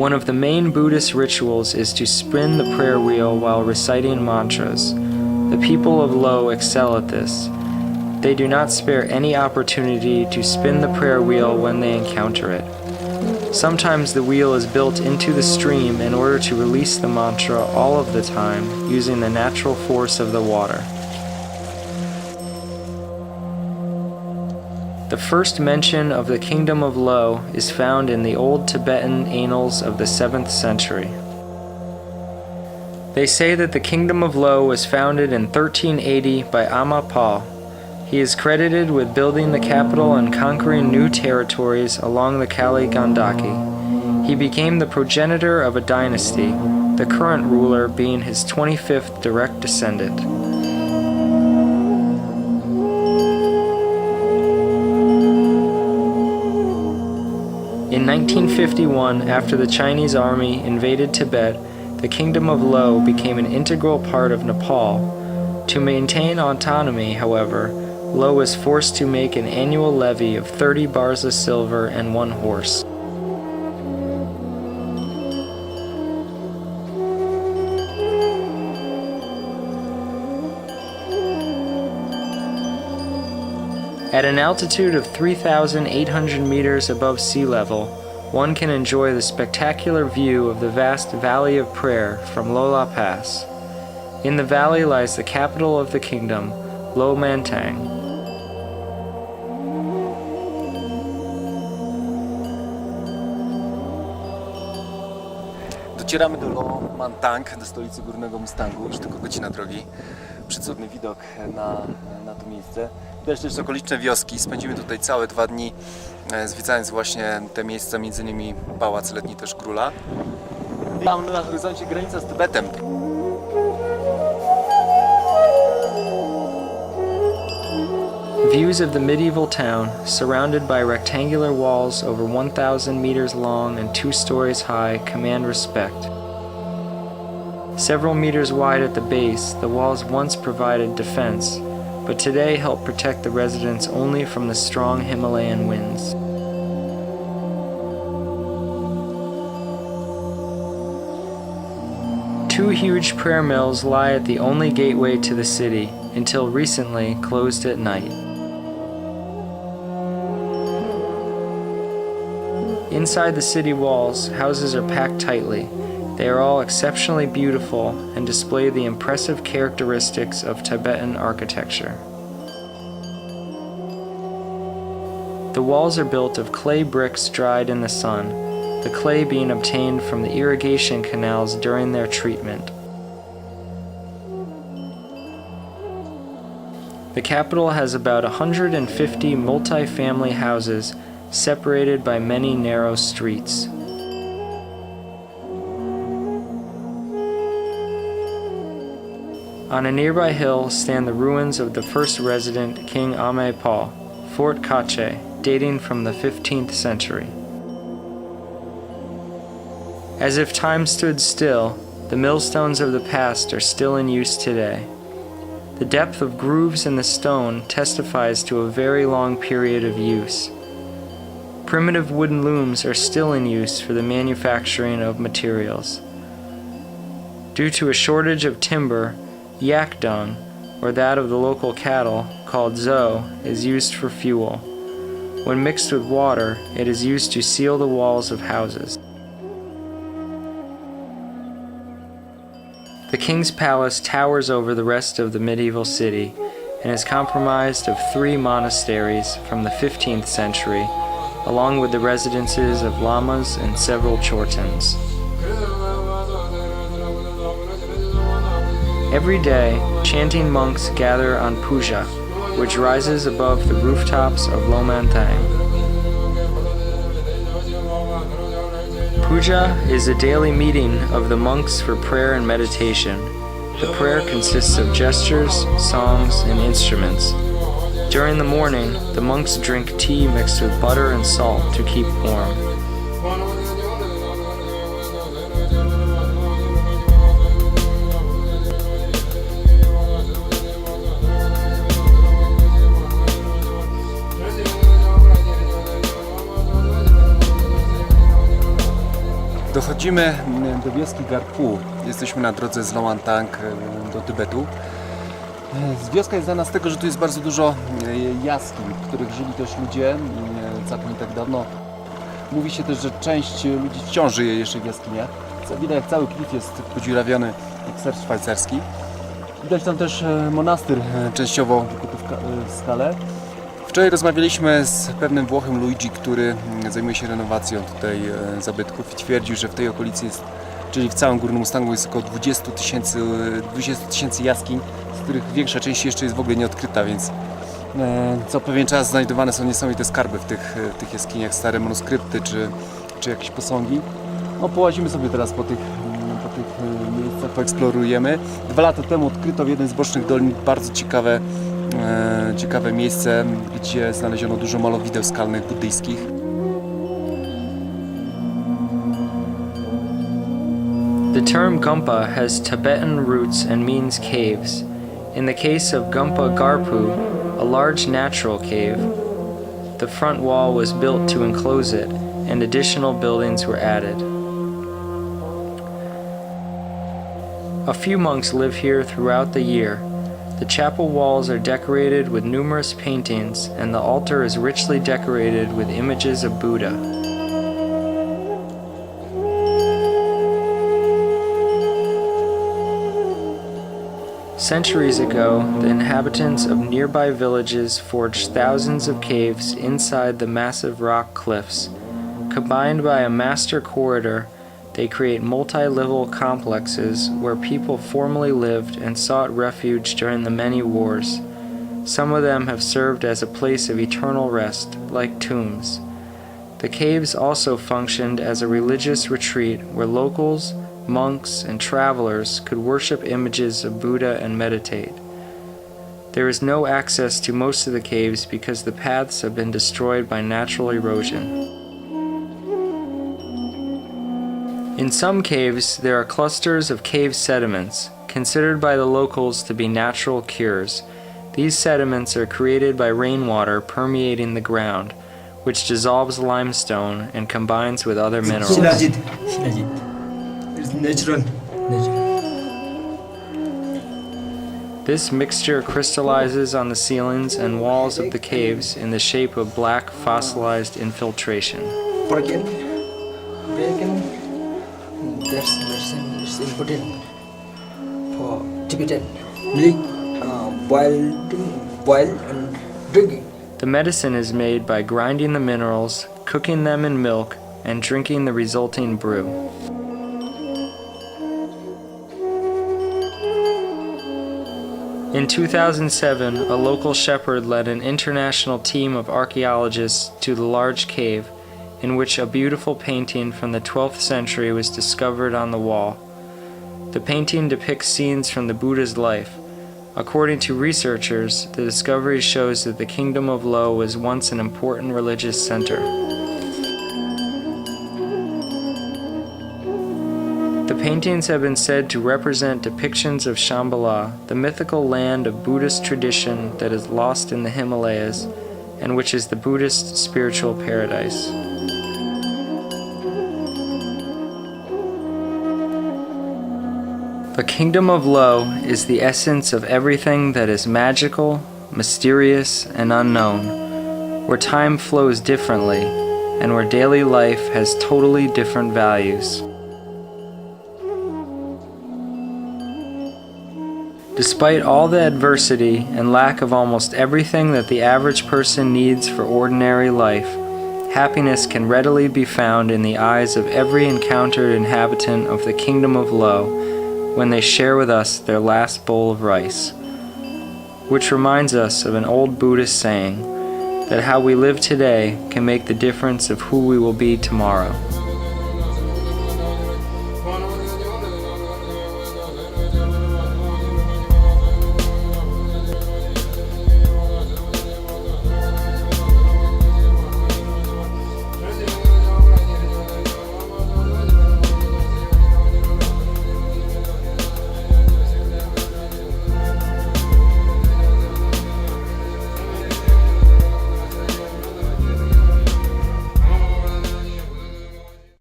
One of the main Buddhist rituals is to spin the prayer wheel while reciting mantras. The people of Lo excel at this. They do not spare any opportunity to spin the prayer wheel when they encounter it. Sometimes the wheel is built into the stream in order to release the mantra all of the time using the natural force of the water. The first mention of the Kingdom of Lo is found in the old Tibetan annals of the 7th century. They say that the Kingdom of Lo was founded in 1380 by Nepal. He is credited with building the capital and conquering new territories along the Kali Gandaki. He became the progenitor of a dynasty, the current ruler being his 25th direct descendant. In 1951, after the Chinese army invaded Tibet, the Kingdom of Lo became an integral part of Nepal. To maintain autonomy, however, Lo was forced to make an annual levy of 30 bars of silver and 1 horse. At an altitude of 3,800 meters above sea level, one can enjoy the spectacular view of the vast Valley of Prayer from Lola Pass. In the valley lies the capital of the kingdom, Lomantang. Docieramy do Lomantang, do stolicy Górnego Mustangu, już tylko godzina drogi. Przecudny widok na to miejsce. Widać też okoliczne wioski. Spędzimy tutaj całe 2 dni, zwiedzając właśnie te miejsca, między innymi pałac letni też króla. Tam na horyzoncie granica z Tybetem. Views of the medieval town, surrounded by rectangular walls over 1,000 meters long and 2 stories high, command respect. Several meters wide at the base, the walls once provided defense, but today help protect the residents only from the strong Himalayan winds. Two huge prayer mills lie at the only gateway to the city, until recently closed at night. Inside the city walls, houses are packed tightly. They are all exceptionally beautiful and display the impressive characteristics of Tibetan architecture. The walls are built of clay bricks dried in the sun, the clay being obtained from the irrigation canals during their treatment. The capital has about 150 multi-family houses separated by many narrow streets. On a nearby hill stand the ruins of the first resident, King Amepal, Fort Kache, dating from the 15th century. As if time stood still, the millstones of the past are still in use today. The depth of grooves in the stone testifies to a very long period of use. Primitive wooden looms are still in use for the manufacturing of materials. Due to a shortage of timber, yak dung, or that of the local cattle, called zo, is used for fuel. When mixed with water, it is used to seal the walls of houses. The king's palace towers over the rest of the medieval city and is comprised of 3 monasteries from the 15th century, along with the residences of lamas and several chortens. Every day, chanting monks gather on puja, which rises above the rooftops of Lomantang. Puja is a daily meeting of the monks for prayer and meditation. The prayer consists of gestures, songs, and instruments. During the morning, the monks drink tea mixed with butter and salt to keep warm. Dochodzimy do wioski Garpu. Jesteśmy na drodze z Loantang do Tybetu. Wioska jest znana z tego, że tu jest bardzo dużo jaskiń, w których żyli też ludzie całkiem nie tak dawno. Mówi się też, że część ludzi wciąż żyje jeszcze w jaskiniach. Widać, jak cały klif jest podziurawiony jak ser szwajcarski. Widać tam też monastyr częściowo w skale. Wczoraj rozmawialiśmy z pewnym Włochem Luigi, który zajmuje się renowacją tutaj zabytków i twierdził, że w tej okolicy jest, czyli w całym Górnym Mustangu jest około 20 tysięcy jaskiń, z których większa część jeszcze jest w ogóle nieodkryta, więc co pewien czas znajdowane są niesamowite skarby w tych jaskiniach, stare manuskrypty czy jakieś posągi. No, połazimy sobie teraz po tych miejscach, poeksplorujemy. 2 lata temu odkryto w jednej z bocznych dolin bardzo ciekawe miejsce, gdzie znaleziono dużo malowideł skalnych buddyjskich. The term Gompa has Tibetan roots and means caves. In the case of Gompa Garpu, a large natural cave, the front wall was built to enclose it, and additional buildings were added. A few monks live here throughout the year. The chapel walls are decorated with numerous paintings, and the altar is richly decorated with images of Buddha. Centuries ago, the inhabitants of nearby villages forged thousands of caves inside the massive rock cliffs. Combined by a master corridor, they create multi-level complexes where people formerly lived and sought refuge during the many wars. Some of them have served as a place of eternal rest, like tombs. The caves also functioned as a religious retreat where locals, monks, and travelers could worship images of Buddha and meditate. There is no access to most of the caves because the paths have been destroyed by natural erosion. In some caves, there are clusters of cave sediments, considered by the locals to be natural cures. These sediments are created by rainwater permeating the ground, which dissolves limestone and combines with other minerals. Shilajit. It's natural. This mixture crystallizes on the ceilings and walls of the caves in the shape of black fossilized infiltration. Broken. That's medicine is important for Tibetan. Boil and drinking. The medicine is made by grinding the minerals, cooking them in milk, and drinking the resulting brew. In 2007, a local shepherd led an international team of archaeologists to the large cave, in which a beautiful painting from the 12th century was discovered on the wall. The painting depicts scenes from the Buddha's life. According to researchers, the discovery shows that the Kingdom of Lo was once an important religious center. The paintings have been said to represent depictions of Shambhala, the mythical land of Buddhist tradition that is lost in the Himalayas, and which is the Buddhist spiritual paradise. The Kingdom of Lo is the essence of everything that is magical, mysterious, and unknown, where time flows differently, and where daily life has totally different values. Despite all the adversity and lack of almost everything that the average person needs for ordinary life, happiness can readily be found in the eyes of every encountered inhabitant of the Kingdom of Lo when they share with us their last bowl of rice. Which reminds us of an old Buddhist saying, that how we live today can make the difference of who we will be tomorrow.